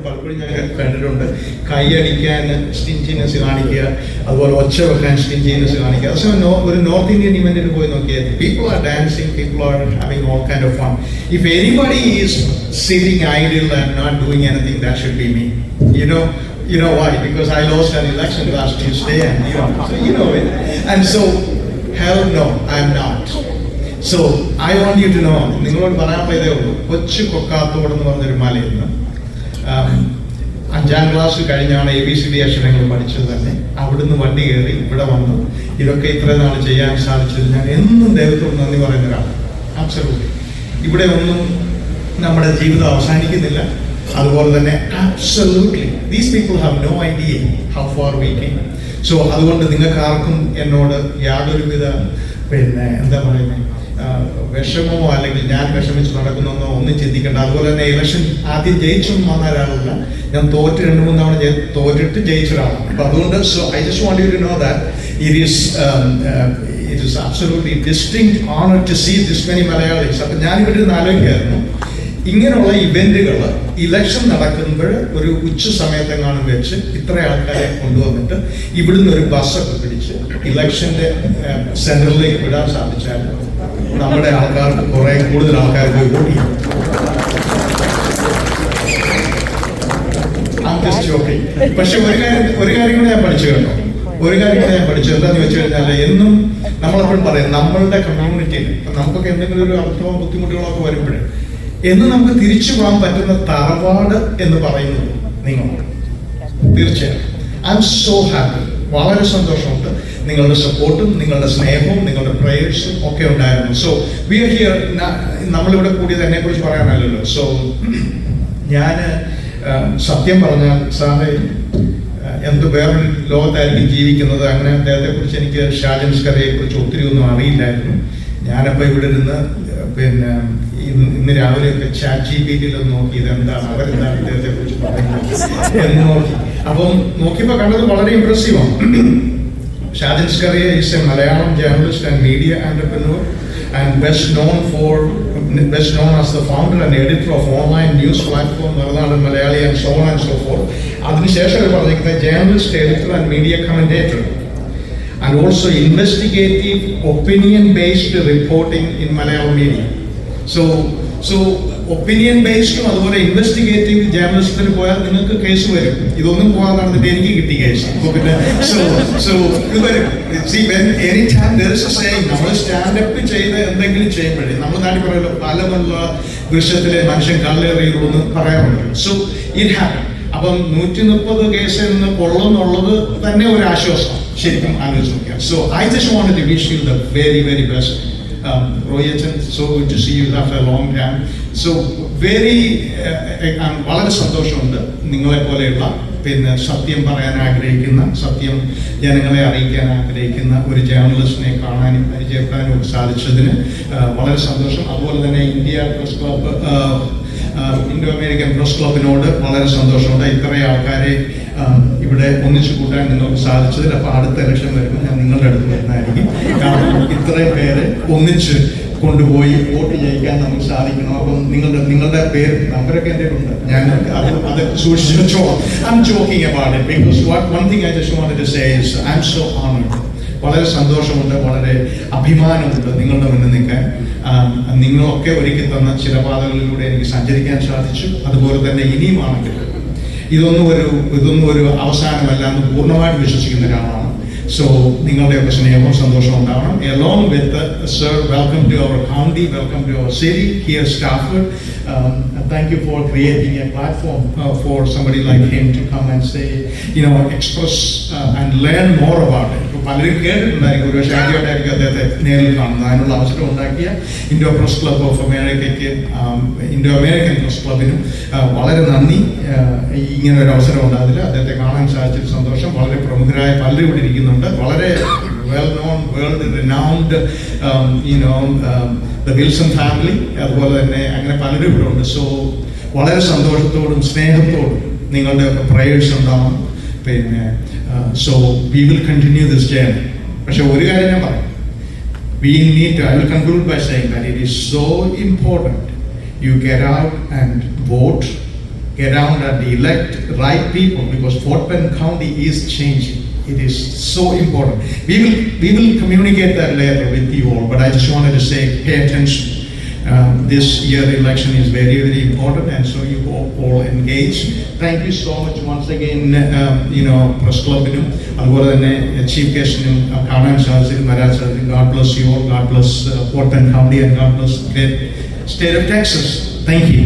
പലപ്പോഴും ഞാൻ കണ്ടിട്ടുണ്ട്. കൈയടിക്കാൻ സ്റ്റിഞ്ചിനെസ് കാണിക്കുക, അതുപോലെ ഒച്ച വെക്കാൻ സ്റ്റിഞ്ചിനെസ് കാണിക്കുക. പക്ഷേ ഒരു നോർത്ത് ഇന്ത്യൻ ഇവന്റിൽ പോയി നോക്കിയാൽ people are dancing, people are having all kind of fun. If anybody is sitting idle and not doing anything, that should be me. You know why? Because I lost an election last Tuesday, and so you know it. And so, hell no, I am not. So I want you to know, നിങ്ങളോട് പറയാനുള്ളതേ ഉള്ളൂ. കൊച്ചു കൊക്കാത്തോട് എന്ന് പറഞ്ഞൊരു മലയിൽ നിന്ന് 5ാം class കഴിഞ്ഞാണ് ABCD അക്ഷരങ്ങൾ പഠിച്ചത് തന്നെ. അവിടുന്ന് വണ്ടി കയറി ഇവിടെ വന്നു. ഇതൊക്കെ ഇത്ര നാൾ ചെയ്യാൻ സാധിച്ചത് ഞാൻ എന്നും ദൈവത്തോട് നന്ദി പറയുന്ന ഒരാളാണ്. അബ്സല്യൂട്ട്ലി. ഇവിടെ ഒന്നും നമ്മുടെ ജീവിതം അവസാനിക്കുന്നില്ല. അതുപോലെ തന്നെ absolutely these people have no idea how far we came. So അതുകൊണ്ട് നിങ്ങൾക്ക് ആർക്കും എന്നോട് യാതൊരുവിധ എന്താ പറയുന്നത് വിഷമമോ അല്ലെങ്കിൽ ഞാൻ വിഷമിച്ച് നടക്കുന്നോ ഒന്നും ചിന്തിക്കേണ്ട. അതുപോലെ തന്നെ ഇലക്ഷൻ ആദ്യം ജയിച്ചൊന്നും വന്ന ഒരാളല്ല, ഞാൻ തോറ്റ് 2-3 തവണ തോറ്റിട്ട് ജയിച്ച ഒരാളാണ്. അപ്പൊ അതുകൊണ്ട് so I just want you to know that it is absolutely distinct honor to see this many Malayalis. അപ്പൊ ഞാൻ ഇവിടെ നിന്ന് ആലോചിക്കായിരുന്നു, ഇങ്ങനെയുള്ള ഇവന്റുകൾ ഇലക്ഷൻ നടക്കുമ്പോൾ ഒരു ഉച്ച സമയത്തെങ്ങാനും വെച്ച് ഇത്ര ആൾക്കാരെ കൊണ്ടുവന്നിട്ട് ഇവിടുന്ന് ഒരു ബസ്സൊക്കെ പിടിച്ച് ഇലക്ഷന്റെ സെന്ററിലേക്ക് വിടാൻ സാധിച്ചാൽ നമ്മുടെ ആൾക്കാർക്ക് കുറെ കൂടുതൽ ആൾക്കാർ പോയി വോട്ട് ചെയ്യും. പക്ഷെ ഒരു കാര്യം കൂടെ ഞാൻ പഠിച്ചു കേട്ടോ. ഒരു കാര്യം കൂടെ ഞാൻ പഠിച്ചു. എന്താന്ന് വെച്ച് കഴിഞ്ഞാൽ എന്നും നമ്മളെപ്പോഴും പറയും നമ്മളുടെ കമ്മ്യൂണിറ്റിയിൽ നമുക്കൊക്കെ എന്തെങ്കിലും ഒരു അർത്ഥമോ ബുദ്ധിമുട്ടുകളോ ഒക്കെ വരുമ്പോഴേ എന്ന് നമുക്ക് തിരിച്ചു പോകാൻ പറ്റുന്ന തറവാട് എന്ന് പറയുന്നത് നിങ്ങളാണ്. തീർച്ചയായും ഐ എം സോ ഹാപ്പി. വളരെ സന്തോഷമുണ്ട്. നിങ്ങളുടെ സപ്പോർട്ടും നിങ്ങളുടെ സ്നേഹവും നിങ്ങളുടെ പ്രേയേഴ്സും ഒക്കെ ഉണ്ടായിരുന്നു. So we are here. നമ്മളിവിടെ കൂടിയത് എന്നെ കുറിച്ച് പറയാനല്ലല്ലോ. സോ ഞാൻ സത്യം പറഞ്ഞാൽ സാറേ എന്ത് വേറൊരു ലോകത്തായിരിക്കും ജീവിക്കുന്നത്. അങ്ങനെ അദ്ദേഹത്തെ കുറിച്ച് എനിക്ക് ഷാജൻ സ്കറിയെ കുറിച്ച് ഒത്തിരി ഒന്നും അറിയില്ലായിരുന്നു. ഞാനപ്പോൾ ഇവിടെ ഇരുന്ന് ഇന്ന് രാവിലെയൊക്കെ ChatGPT നോക്കി ഇതെന്താണ് അവരെന്താണ് ഇദ്ദേഹത്തെ കുറിച്ച് പറയുന്നത് എന്ന് നോക്കി. അപ്പം നോക്കിയപ്പോൾ കണ്ടത് വളരെ ഇംപ്രസീവാണ്. Shajan Skariah is a Malayalam journalist and media entrepreneur and best known as the founder and editor of online news platform Maranadan Malayali and so on and so forth. അതിനുശേഷം പറഞ്ഞിരിക്കുന്നത് journalist, editor and media commentator and also investigative opinion based reporting in Malayalam media. So opinion based അതുപോലെ investigative ജേർണലിസ്റ്റിന് പോയാൽ നിങ്ങൾക്ക് case വരും. ഇതൊന്നും പോകാൻ നടന്നിട്ട് എനിക്ക് കിട്ടി കേസ്. So ഇത് വരും. See, when anytime there is a saying, നമ്മൾ സ്റ്റാൻഡപ്പ് ചെയ്ത് എന്തെങ്കിലും ചെയ്യുമ്പോഴേ നമ്മൾ നാട്ടിൽ പറയുമല്ലോ പലമുള്ള ദൃശ്യത്തിലെ മനുഷ്യൻ കല്ലെറിയുള്ളൂ പറയാറുണ്ടല്ലോ. So it happened. അപ്പം 130 കേസിൽ നിന്ന് കൊള്ളുന്നുള്ളത് തന്നെ ഒരു ആശ്വാസം ശരിക്കും ആലോചിച്ച് നോക്കിയാൽ. So I just wanted to wish you the very very best. Rohichan, so good to see you after a long time. So വളരെ സന്തോഷമുണ്ട് നിങ്ങളെ പോലെയുള്ള സത്യം പറയാൻ ആഗ്രഹിക്കുന്ന, സത്യം ജനങ്ങളെ അറിയിക്കാൻ ആഗ്രഹിക്കുന്ന ഒരു ജേർണലിസ്റ്റിനെ കാണാനും പരിചയപ്പെടാനും സാധിച്ചതിന് വളരെ സന്തോഷം. അതുപോലെ തന്നെ ഇൻഡോ അമേരിക്കൻ പ്രസ് ക്ലബിനോട് വളരെ സന്തോഷമുണ്ട്. ഇത്രയും ആൾക്കാരെ ഇവിടെ ഒന്നിച്ചു കൂട്ടാൻ നിങ്ങൾക്ക് സാധിച്ചതിൽ. അപ്പോൾ അടുത്ത ഇലക്ഷൻ വരുമ്പോൾ ഞാൻ നിങ്ങളുടെ അടുത്ത് വരുന്നതായിരിക്കും. കാരണം ഇത്രയും പേരെ ഒന്നിച്ച് കൊണ്ടുപോയി വോട്ട് ചെയ്യിക്കാൻ നമുക്ക് സാധിക്കണം. അപ്പം നിങ്ങളുടെ പേര് നമ്പരൊക്കെ എൻ്റെ ഉണ്ട്. ഞാൻ അത് സൂക്ഷിച്ചു വെച്ചോളാം. I am joking about it because one thing I just wanted to say is I am so honored. വളരെ സന്തോഷമുണ്ട്, വളരെ അഭിമാനമുണ്ട് നിങ്ങളുടെ മുന്നിൽ നിൽക്കാൻ. നിങ്ങളൊക്കെ ഒരുക്കി തന്ന ചില പാതകളിലൂടെ എനിക്ക് സഞ്ചരിക്കാൻ സാധിച്ചു. അതുപോലെ തന്നെ ഇനിയുമാണെങ്കിൽ ഇതൊന്നും ഒരു അവസാനമല്ല എന്ന് പൂർണ്ണമായിട്ട് വിശ്വസിക്കുന്ന ഒരാളാണ്. So നിങ്ങളുടെയൊക്കെ സ്നേഹവും സന്തോഷവും ഉണ്ടാവണം. Along with sir, welcome to our county, welcome to our city here Stafford. Thank you for creating a platform for somebody like him to come and say, express and learn more about it. പലരും കേട്ടിട്ടുണ്ടായിരിക്കും, ഒരു പക്ഷേ ആദ്യമായിട്ടായിരിക്കും അദ്ദേഹത്തെ നേരിൽ കാണുന്നത്. അതിനുള്ള അവസരം ഉണ്ടാക്കിയ ഇൻഡോ പ്രസ് ക്ലബ് ഓഫ് അമേരിക്കയ്ക്ക്, ഇൻഡോ അമേരിക്കൻ പ്രസ് ക്ലബിനും വളരെ നന്ദി. ഇങ്ങനെ ഒരു അവസരം ഉണ്ടായതിൽ അദ്ദേഹത്തെ കാണാൻ സാധിച്ചതിൽ സന്തോഷം. വളരെ പ്രമുഖരായ പലരും ഇവിടെ ഇരിക്കുന്നുണ്ട്. വളരെ well known, world renowned, the Wilson family, അതുപോലെ തന്നെ അങ്ങനെ പലരും ഇവിടെ ഉണ്ട്. സോ വളരെ സന്തോഷത്തോടും സ്നേഹത്തോടും നിങ്ങളുടെ പ്രേയേഴ്സ് ഉണ്ടാവും. So we will continue this journey. പക്ഷെ ഒരു കാര്യം ഞാൻ പറയാം, I will conclude by saying that it is so important you get out and vote, get around and elect right people, because Fort Bend County is changing. It is so important. We will communicate that later with you all, but I just wanted to say, pay attention. This year election is very, very important, and so you all engage. Thank you so much once again, Press Clubിനും അതുപോലെ തന്നെ chief ഗസ്റ്റിനും കാണാൻ സാധിച്ചതിൽ വരാൻ സാധിക്കും. God bless you all. God bless Fort Bend County, and God bless the state of Texas. Thank you.